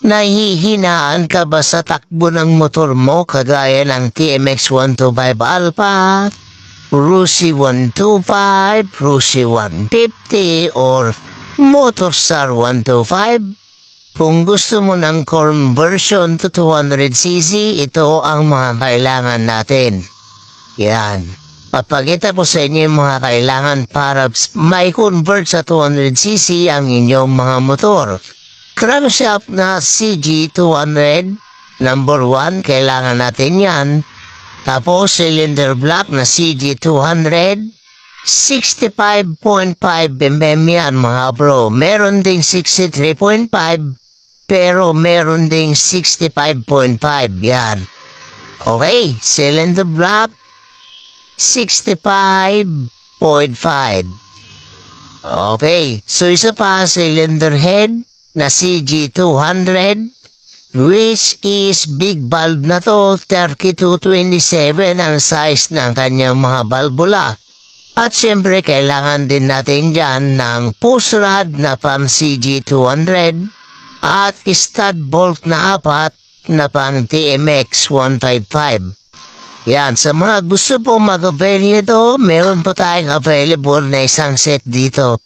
Nahihinaan ka ba sa takbo ng motor mo kagaya ng TMX 125 Alpha, Rusi 125, Rusi 150, or Motorstar 125? Kung gusto mo ng conversion to 200cc, ito ang mga kailangan natin. Yan. Papakita ko sa inyo yung mga kailangan para may convert sa 200cc ang inyong mga motor. Crankshaft na CG200, number 1, kailangan natin yan. Tapos cylinder block na CG200, 65.5 mm yan mga bro. Meron ding 63.5, pero meron ding 65.5 yan. Okay, cylinder block, 65.5. Okay, so isa pa cylinder head na CG200, which is big valve na to, 3227 ang size ng kanyang mga valvula. At syempre kailangan din natin dyan ng push rod na pang CG200 at stud bolt na 4 na pang TMX 155. Yan, sa mga gusto po mag-avail nito, meron po tayong available na isang set dito.